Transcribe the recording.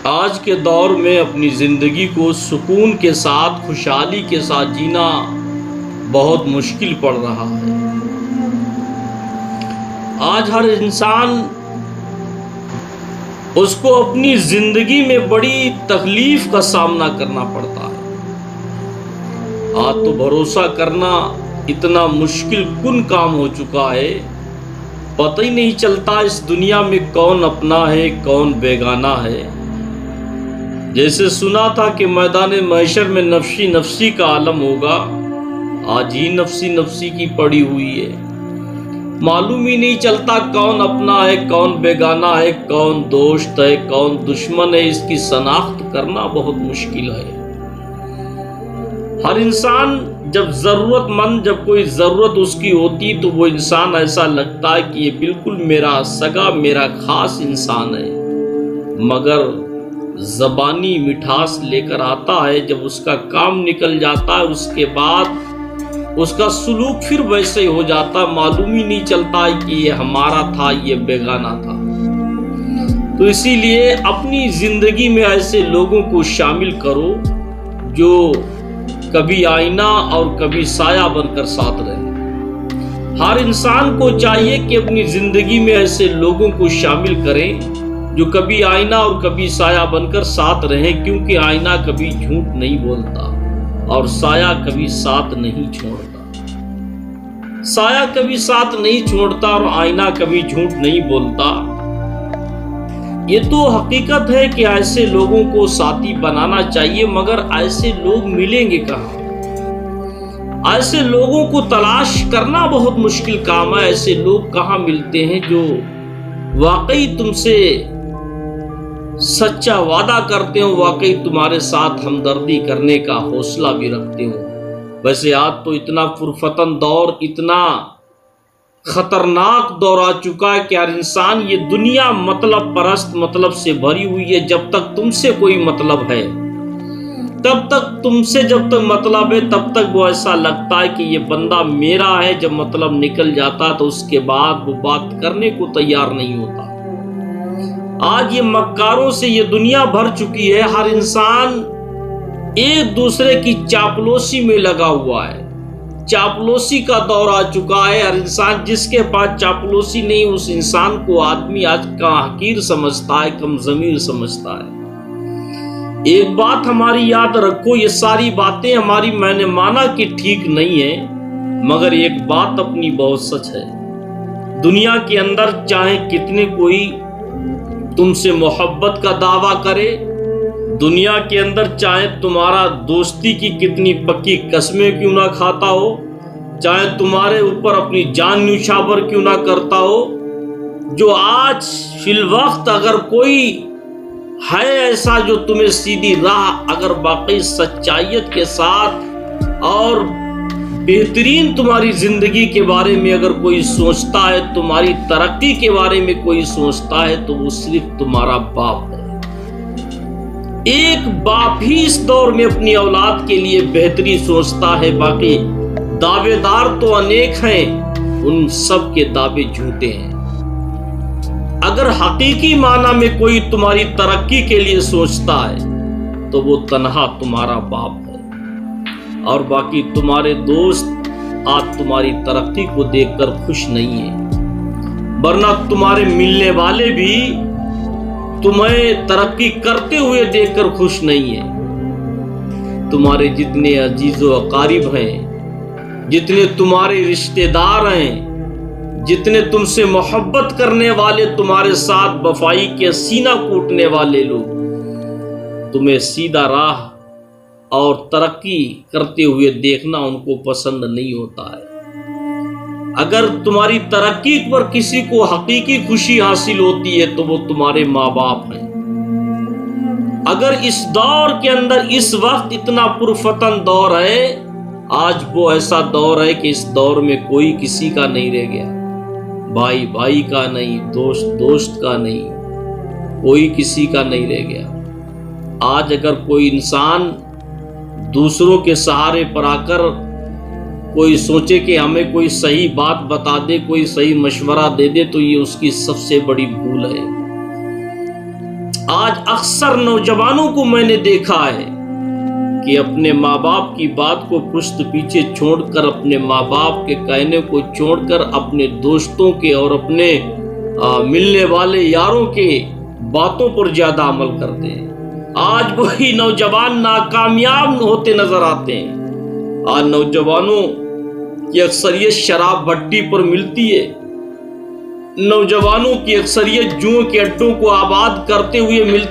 آج کے دور میں اپنی زندگی کو سکون کے ساتھ خوشحالی کے ساتھ جینا بہت مشکل پڑ رہا ہے۔ آج ہر انسان اس کو اپنی زندگی میں بڑی تکلیف کا سامنا کرنا پڑتا ہے۔ آج تو بھروسہ کرنا اتنا مشکل کن کام ہو چکا ہے، پتہ ہی نہیں چلتا اس دنیا میں کون اپنا ہے کون بیگانہ ہے۔ جیسے سنا تھا کہ میدان محشر میں نفسی نفسی کا عالم ہوگا، آج ہی نفسی نفسی کی پڑی ہوئی ہے۔ معلوم ہی نہیں چلتا کون اپنا ہے کون بیگانہ ہے، کون دوست ہے کون دشمن ہے، اس کی شناخت کرنا بہت مشکل ہے۔ ہر انسان جب کوئی ضرورت اس کی ہوتی تو وہ انسان ایسا لگتا ہے کہ یہ بالکل میرا سگا میرا خاص انسان ہے، مگر زبانی مٹھاس لے کر آتا ہے، جب اس کا کام نکل جاتا ہے اس کے بعد اس کا سلوک پھر ویسے ہی ہو جاتا ہے، معلوم ہی نہیں چلتا ہے کہ یہ ہمارا تھا یہ بیگانہ تھا۔ تو اسی لیے اپنی زندگی میں ایسے لوگوں کو شامل کرو جو کبھی آئینہ اور کبھی سایہ بن کر ساتھ رہے۔ ہر انسان کو چاہیے کہ اپنی زندگی میں ایسے لوگوں کو شامل کریں جو کبھی آئینہ اور کبھی سایہ بن کر ساتھ رہیں، کیونکہ آئینہ کبھی جھوٹ نہیں بولتا اور سایہ کبھی ساتھ نہیں چھوڑتا۔ سایہ کبھی ساتھ نہیں چھوڑتا اور آئینہ کبھی جھوٹ نہیں بولتا۔ یہ تو حقیقت ہے کہ ایسے لوگوں کو ساتھی بنانا چاہیے، مگر ایسے لوگ ملیں گے کہاں؟ ایسے لوگوں کو تلاش کرنا بہت مشکل کام ہے۔ ایسے لوگ کہاں ملتے ہیں جو واقعی تم سے سچا وعدہ کرتے ہو، واقعی تمہارے ساتھ ہمدردی کرنے کا حوصلہ بھی رکھتے ہو۔ ویسے آج تو اتنا پرفتن دور، اتنا خطرناک دور آ چکا ہے کہ ہر انسان یہ دنیا مطلب پرست مطلب سے بھری ہوئی ہے۔ جب تک تم سے کوئی مطلب ہے، تب تک تم سے جب تک مطلب ہے تب تک وہ ایسا لگتا ہے کہ یہ بندہ میرا ہے، جب مطلب نکل جاتا تو اس کے بعد وہ بات کرنے کو تیار نہیں ہوتا۔ آج یہ مکاروں سے یہ دنیا بھر چکی ہے، ہر انسان ایک دوسرے کی چاپلوسی میں لگا ہوا ہے۔ چاپلوسی کا دور آ چکا ہے، ہر انسان جس کے پاس چاپلوسی نہیں اس انسان کو آدمی آج کا حقیر سمجھتا ہے، کم ضمیر سمجھتا ہے۔ ایک بات ہماری یاد رکھو، یہ ساری باتیں ہماری میں نے مانا کہ ٹھیک نہیں ہے، مگر ایک بات اپنی بہت سچ ہے۔ دنیا کے اندر چاہے کتنے کوئی تم سے محبت کا دعویٰ کرے، دنیا کے اندر چاہے تمہارا دوستی کی کتنی پکی قسمیں کیوں نہ کھاتا ہو، چاہے تمہارے اوپر اپنی جان نیچھاور کیوں نہ کرتا ہو، جو آج فی الوقت اگر کوئی ہے ایسا جو تمہیں سیدھی راہ اگر باقی سچائیت کے ساتھ اور بہترین تمہاری زندگی کے بارے میں اگر کوئی سوچتا ہے، تمہاری ترقی کے بارے میں کوئی سوچتا ہے، تو وہ صرف تمہارا باپ ہے۔ ایک باپ ہی اس دور میں اپنی اولاد کے لیے بہتری سوچتا ہے، باقی دعوے دار تو انیک ہیں، ان سب کے دعوے جھوٹے ہیں۔ اگر حقیقی معنی میں کوئی تمہاری ترقی کے لیے سوچتا ہے تو وہ تنہا تمہارا باپ ہے، اور باقی تمہارے دوست آج تمہاری ترقی کو دیکھ کر خوش نہیں ہیں، ورنہ تمہارے ملنے والے بھی تمہیں ترقی کرتے ہوئے دیکھ کر خوش نہیں ہیں۔ تمہارے جتنے عزیز و اقارب ہیں، جتنے تمہارے رشتہ دار ہیں، جتنے تم سے محبت کرنے والے، تمہارے ساتھ وفائی کے سینہ کوٹنے والے لوگ، تمہیں سیدھا راہ اور ترقی کرتے ہوئے دیکھنا ان کو پسند نہیں ہوتا ہے۔ اگر تمہاری ترقی پر کسی کو حقیقی خوشی حاصل ہوتی ہے تو وہ تمہارے ماں باپ ہیں۔ اگر اس دور کے اندر اس وقت اتنا پرفتن دور ہے، آج وہ ایسا دور ہے کہ اس دور میں کوئی کسی کا نہیں رہ گیا، بھائی بھائی کا نہیں، دوست دوست کا نہیں، کوئی کسی کا نہیں رہ گیا۔ آج اگر کوئی انسان دوسروں کے سہارے پر آ کر کوئی سوچے کہ ہمیں کوئی صحیح بات بتا دے، کوئی صحیح مشورہ دے دے، تو یہ اس کی سب سے بڑی بھول ہے۔ آج اکثر نوجوانوں کو میں نے دیکھا ہے کہ اپنے ماں باپ کی بات کو پشت پیچھے چھوڑ کر، اپنے ماں باپ کے کہنے کو چھوڑ کر اپنے دوستوں کے اور اپنے ملنے والے یاروں کے باتوں پر زیادہ عمل کرتے ہیں۔ آج وہی نوجوان ناکامیاب ہوتے نظر آتے ہیں۔ آج نوجوانوں کی اکثریت شراب بھٹی پر ملتی ہے، نوجوانوں کی اکثریت جوؤں کے اڈوں کو آباد کرتے ہوئے ملتی